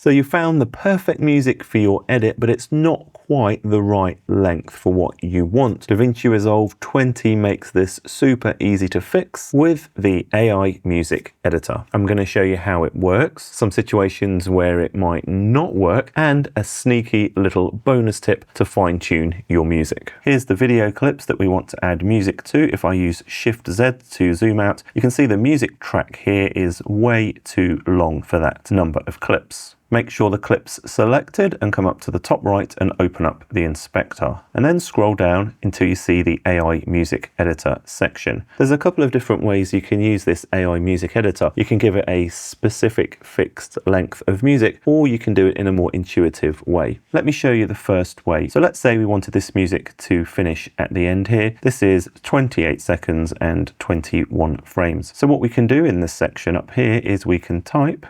So you found the perfect music for your edit, but it's not quite the right length for what you want. DaVinci Resolve 20 makes this super easy to fix with the AI music editor. I'm going to show you how it works, some situations where it might not work, and a sneaky little bonus tip to fine-tune your music. Here's the video clips that we want to add music to. If I use Shift-Z to zoom out, you can see the music track here is way too long for that number of clips. Make sure the clip's selected and come up to the top right and open up the inspector. And then scroll down until you see the AI music editor section. There's a couple of different ways you can use this AI music editor. You can give it a specific fixed length of music, or you can do it in a more intuitive way. Let me show you the first way. So let's say we wanted this music to finish at the end here. This is 28 seconds and 21 frames. So what we can do in this section up here is we can type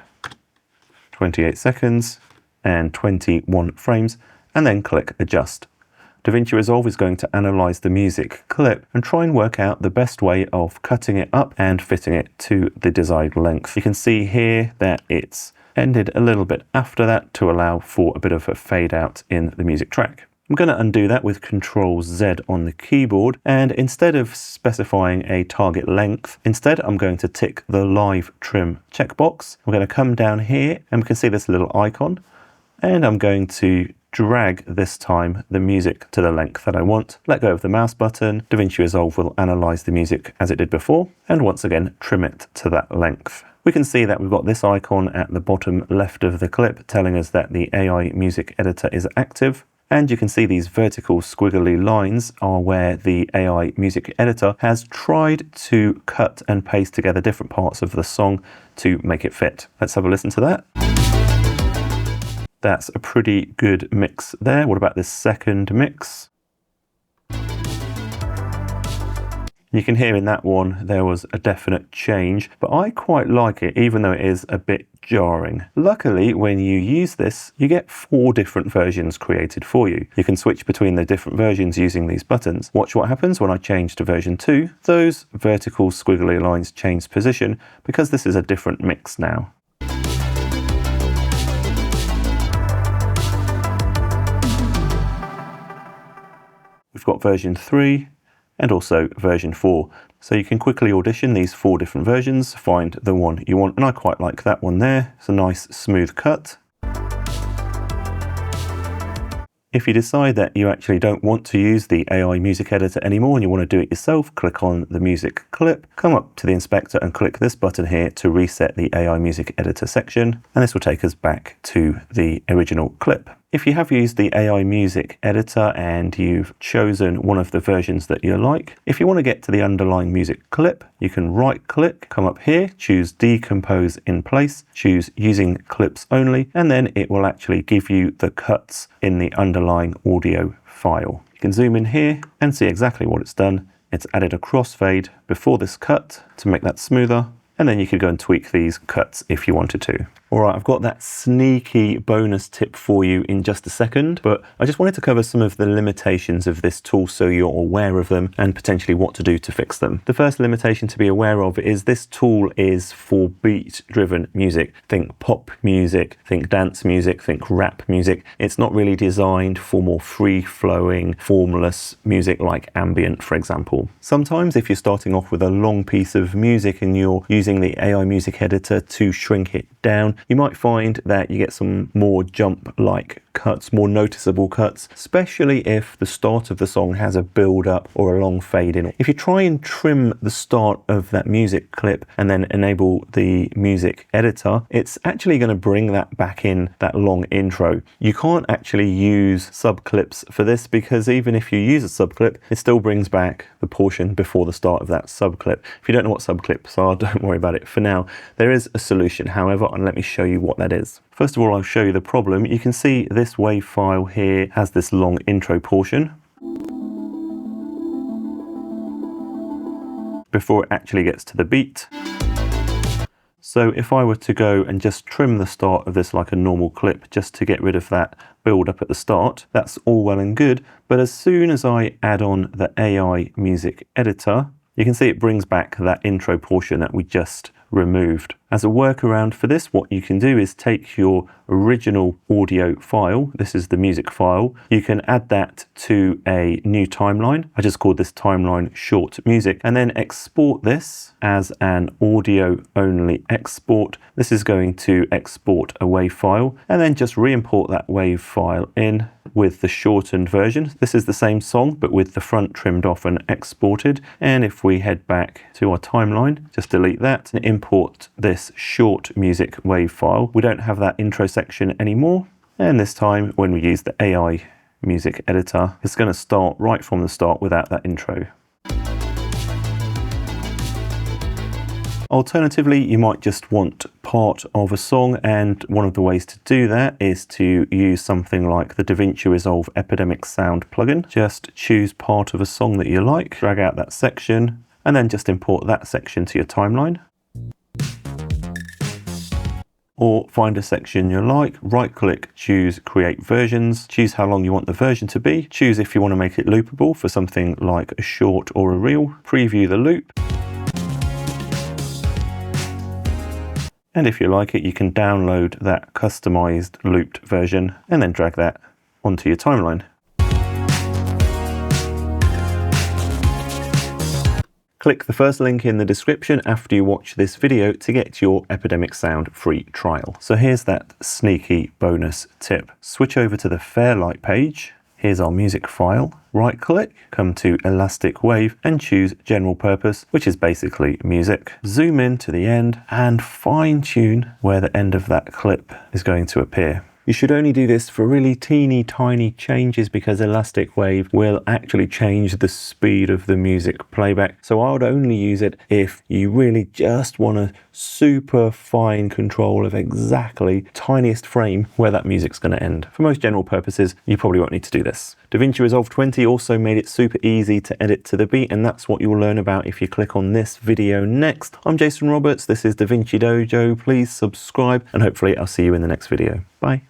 28 seconds and 21 frames, and then click adjust. DaVinci Resolve is going to analyze the music clip and try and work out the best way of cutting it up and fitting it to the desired length. You can see here that it's ended a little bit after that to allow for a bit of a fade out in the music track. I'm going to undo that with Control-Z on the keyboard, and instead of specifying a target length, instead I'm going to tick the Live Trim checkbox. I'm going to come down here and we can see this little icon, and I'm going to drag this time the music to the length that I want. Let go of the mouse button. DaVinci Resolve will analyze the music as it did before, and once again trim it to that length. We can see that we've got this icon at the bottom left of the clip telling us that the AI music editor is active. And you can see these vertical squiggly lines are where the AI music editor has tried to cut and paste together different parts of the song to make it fit. Let's have a listen to that. That's a pretty good mix there. What about this second mix? You can hear in that one there was a definite change, but I quite like it even though it is a bit jarring. Luckily, when you use this, you get 4 different versions created for you. You can switch between the different versions using these buttons. Watch what happens when I change to version 2. Those vertical squiggly lines change position because this is a different mix now. We've got version 3. And also version 4. So you can quickly audition these 4 different versions, find the one you want, and I quite like that one there. It's a nice smooth cut. If you decide that you actually don't want to use the AI music editor anymore and you want to do it yourself, click on the music clip, come up to the inspector and click this button here to reset the AI music editor section, and this will take us back to the original clip. If you have used the AI music editor and you've chosen one of the versions that you like, if you want to get to the underlying music clip, you can right click, come up here, choose decompose in place, choose using clips only, and then it will actually give you the cuts in the underlying audio file. You can zoom in here and see exactly what it's done. It's added a crossfade before this cut to make that smoother, and then you could go and tweak these cuts if you wanted to. All right, I've got that sneaky bonus tip for you in just a second, but I just wanted to cover some of the limitations of this tool so you're aware of them and potentially what to do to fix them. The first limitation to be aware of is this tool is for beat-driven music. Think pop music, think dance music, think rap music. It's not really designed for more free-flowing, formless music like ambient, for example. Sometimes if you're starting off with a long piece of music and you're using the AI music editor to shrink it down, you might find that you get some more jump-like cuts, more noticeable cuts, especially if the start of the song has a build-up or a long fade in. If you try and trim the start of that music clip and then enable the music editor, it's actually going to bring that back in, that long intro. You can't actually use sub-clips for this because even if you use a sub-clip, it still brings back the portion before the start of that sub-clip. If you don't know what sub-clips are, don't worry about it for now. There is a solution, however, and let me show you what that is. First of all, I'll show you the problem. You can see this WAV file here has this long intro portion before it actually gets to the beat. So if I were to go and just trim the start of this like a normal clip just to get rid of that build up at the start, that's all well and good. But as soon as I add on the AI music editor, you can see it brings back that intro portion that we just removed. As a workaround for this, what you can do is take your original audio file, this is the music file, you can add that to a new timeline. I just called this timeline short music, and then export this as an audio only export. This is going to export a WAV file, and then just re-import that WAV file in with the shortened version. This is the same song, but with the front trimmed off and exported. And if we head back to our timeline, just delete that and import this short music WAV file. We don't have that intro section anymore. And this time, when we use the AI music editor, it's going to start right from the start without that intro. Alternatively, you might just want part of a song, and one of the ways to do that is to use something like the DaVinci Resolve Epidemic Sound plugin. Just choose part of a song that you like, drag out that section, and then just import that section to your timeline. Or find a section you like, right click, choose create versions, choose how long you want the version to be, choose if you want to make it loopable for something like a short or a reel, preview the loop. And if you like it, you can download that customized looped version and then drag that onto your timeline. Click the first link in the description after you watch this video to get your Epidemic Sound free trial. So here's that sneaky bonus tip. Switch over to the Fairlight page. Here's our music file. Right click, come to Elastic Wave and choose General Purpose, which is basically music. Zoom in to the end and fine tune where the end of that clip is going to appear. You should only do this for really teeny tiny changes because Elastic Wave will actually change the speed of the music playback. So I would only use it if you really just want a super fine control of exactly tiniest frame where that music's going to end. For most general purposes, you probably won't need to do this. DaVinci Resolve 20 also made it super easy to edit to the beat, and that's what you'll learn about if you click on this video next. I'm Jason Roberts, this is DaVinci Dojo. Please subscribe, and hopefully I'll see you in the next video. Bye.